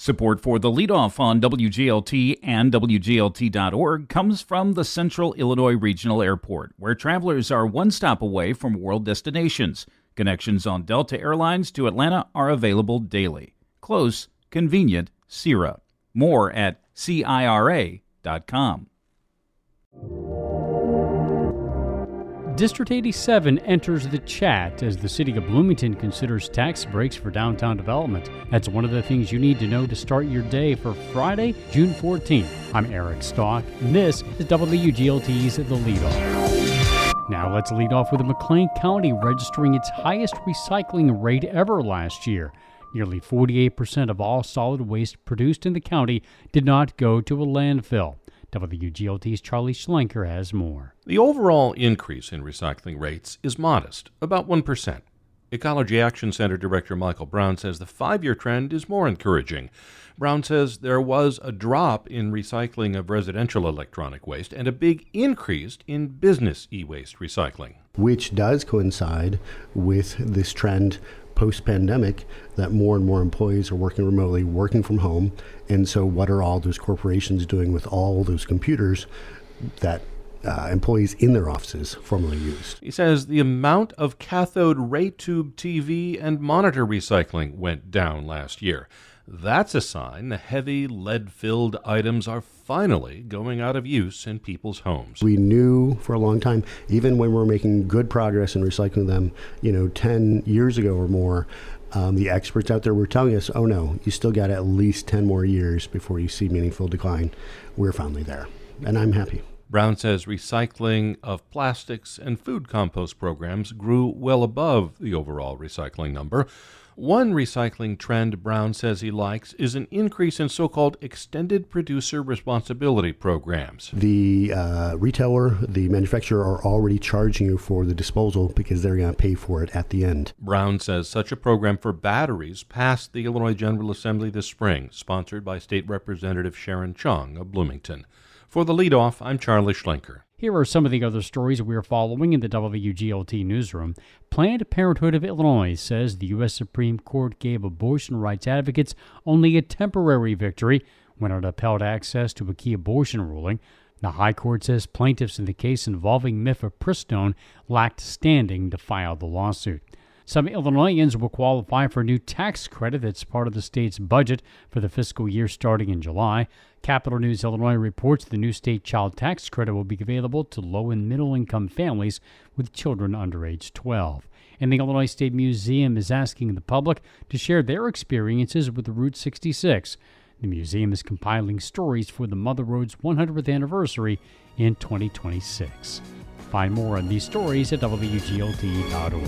Support for the Leadoff on WGLT and WGLT.org comes from the Central Illinois Regional Airport, where travelers are one stop away from world destinations. Connections on Delta Airlines to Atlanta are available daily. Close, convenient, CIRA. More at CIRA.com. District 87 enters the chat as the city of Bloomington considers tax breaks for downtown development. That's one of the things you need to know to start your day for Friday, June 14th. I'm Eric Stock, and this is WGLT's The Leadoff. Now let's lead off with McLean County registering its highest recycling rate ever last year. Nearly 48% of all solid waste produced in the county did not go to a landfill. WGLT's Charlie Schlenker has more. The overall increase in recycling rates is modest, about 1%. Ecology Action Center Director Michael Brown says the 5-year trend is more encouraging. Brown says there was a drop in recycling of residential electronic waste and a big increase in business e-waste recycling, which does coincide with this trend post-pandemic that more and more employees are working remotely, working from home. And so what are all those corporations doing with all those computers that employees in their offices formerly used? He says the amount of cathode ray tube TV and monitor recycling went down last year. That's a sign the heavy lead-filled items are finally going out of use in people's homes. We knew for a long time, even when we were making good progress in recycling them, 10 years ago or more, the experts out there were telling us, oh no, you still got at least 10 more years before you see meaningful decline. We're finally there, and I'm happy. Brown says recycling of plastics and food compost programs grew well above the overall recycling number. One recycling trend Brown says he likes is an increase in so-called extended producer responsibility programs. The retailer, the manufacturer are already charging you for the disposal because they're going to pay for it at the end. Brown says such a program for batteries passed the Illinois General Assembly this spring, sponsored by State Representative Sharon Chung of Bloomington. For the Leadoff, I'm Charlie Schlenker. Here are some of the other stories we're following in the WGLT newsroom. Planned Parenthood of Illinois says the U.S. Supreme Court gave abortion rights advocates only a temporary victory when it upheld access to a key abortion ruling. The High Court says plaintiffs in the case involving mifepristone lacked standing to file the lawsuit. Some Illinoisans will qualify for a new tax credit that's part of the state's budget for the fiscal year starting in July. Capital News Illinois reports the new state child tax credit will be available to low and middle income families with children under age 12. And the Illinois State Museum is asking the public to share their experiences with Route 66. The museum is compiling stories for the Mother Road's 100th anniversary in 2026. Find more on these stories at WGLT.org.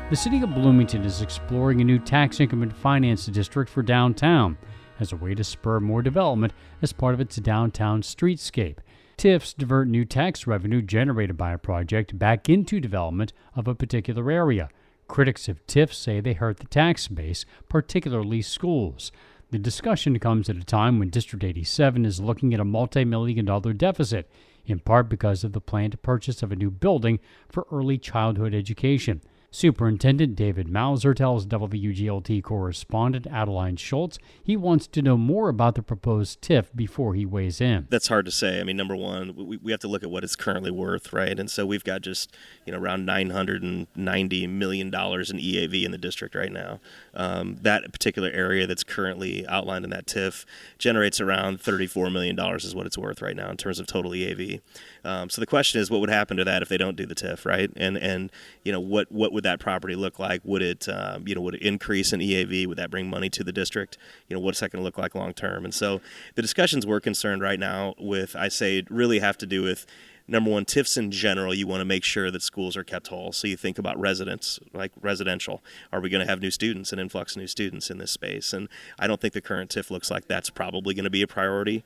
The city of Bloomington is exploring a new tax increment finance district for downtown as a way to spur more development as part of its downtown streetscape. TIFs divert new tax revenue generated by a project back into development of a particular area. Critics of TIFs say they hurt the tax base, particularly schools. The discussion comes at a time when District 87 is looking at a multi-million-dollar deficit, in part because of the planned purchase of a new building for early childhood education. Superintendent David Mauser tells WGLT correspondent Adeline Schultz he wants to know more about the proposed TIF before he weighs in. That's hard to say. I mean, number one, we have to look at what it's currently worth, right? And so we've got just around $990 million in EAV in the district right now. That particular area that's currently outlined in that TIF generates around $34 million is what it's worth right now in terms of total EAV. So the question is, what would happen to that if they don't do the TIF, right? And what would that property look like? Would it would it increase in EAV? Would that bring money to the district? What's that going to look like long term? And so the discussions we're concerned right now with, I say, really have to do with number one, TIFs in general, you want to make sure that schools are kept whole. So you think about residents, like residential. Are we going to have new students, an influx of new students in this space? And I don't think the current TIF looks like that's probably going to be a priority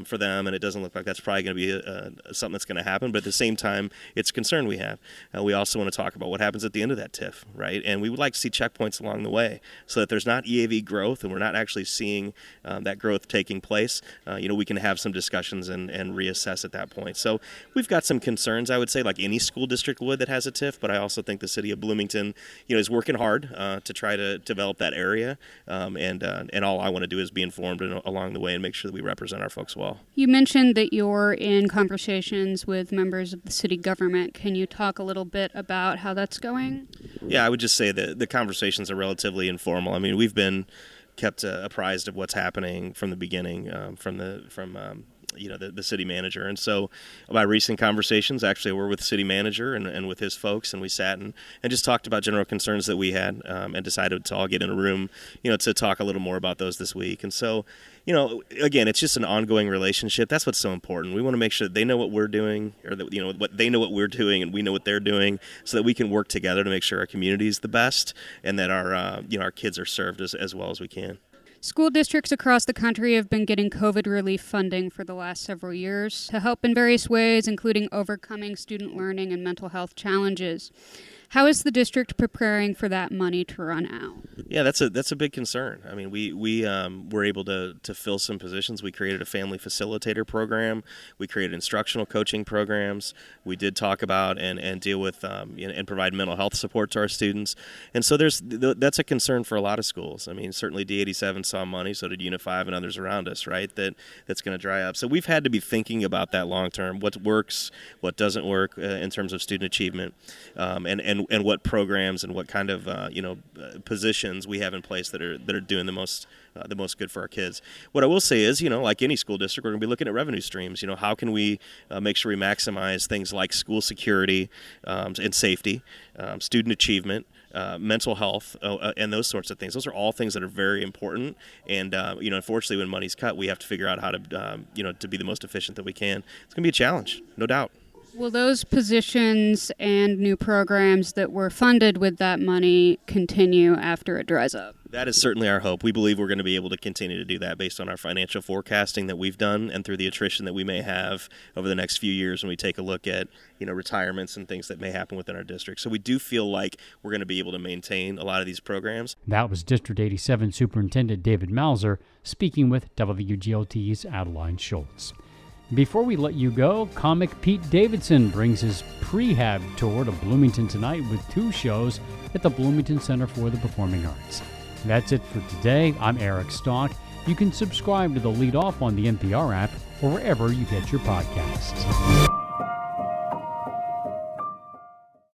for them, and it doesn't look like that's probably going to be something that's going to happen. But at the same time, it's a concern we have. We also want to talk about what happens at the end of that TIF, right? And we would like to see checkpoints along the way so that there's not EAV growth and we're not actually seeing that growth taking place. We can have some discussions and reassess at that point. So we've we've got some concerns, I would say, like any school district would that has a TIF, but I also think the city of Bloomington, is working hard to try to develop that area. And all I want to do is be informed along the way and make sure that we represent our folks well. You mentioned that you're in conversations with members of the city government. Can you talk a little bit about how that's going? Yeah, I would just say that the conversations are relatively informal. I mean, we've been kept apprised of what's happening from the beginning, from the city manager. And so by recent conversations, actually we're with the city manager and with his folks, and we sat and just talked about general concerns that we had, and decided to all get in a room, to talk a little more about those this week. And so, again, it's just an ongoing relationship. That's what's so important. We want to make sure that they know what we're doing, or that, what they know what we're doing and we know what they're doing, so that we can work together to make sure our community is the best and that our kids are served as well as we can. School districts across the country have been getting COVID relief funding for the last several years to help in various ways, including overcoming student learning and mental health challenges. How is the district preparing for that money to run out? Yeah, that's a big concern. I mean, we were able to fill some positions. We created a family facilitator program. We created instructional coaching programs. We did talk about and deal with and provide mental health support to our students. And so that's a concern for a lot of schools. I mean, certainly D87 saw money, so did Uni5 and others around us, right? That's going to dry up. So we've had to be thinking about that long term. What works, what doesn't work in terms of student achievement, and what programs and what kind of positions we have in place that are doing the most good for our kids. What I will say is, like any school district, we're going to be looking at revenue streams. How can we make sure we maximize things like school security and safety, student achievement, mental health, and those sorts of things. Those are all things that are very important. And unfortunately, when money's cut, we have to figure out how to to be the most efficient that we can. It's going to be a challenge, no doubt. Will those positions and new programs that were funded with that money continue after it dries up? That is certainly our hope. We believe we're going to be able to continue to do that based on our financial forecasting that we've done and through the attrition that we may have over the next few years when we take a look at retirements and things that may happen within our district. So we do feel like we're going to be able to maintain a lot of these programs. That was District 87 Superintendent David Mauser speaking with WGLT's Adeline Schultz. Before we let you go, comic Pete Davidson brings his prehab tour to Bloomington tonight with 2 shows at the Bloomington Center for the Performing Arts. That's it for today. I'm Eric Stock. You can subscribe to the Leadoff on the NPR app or wherever you get your podcasts.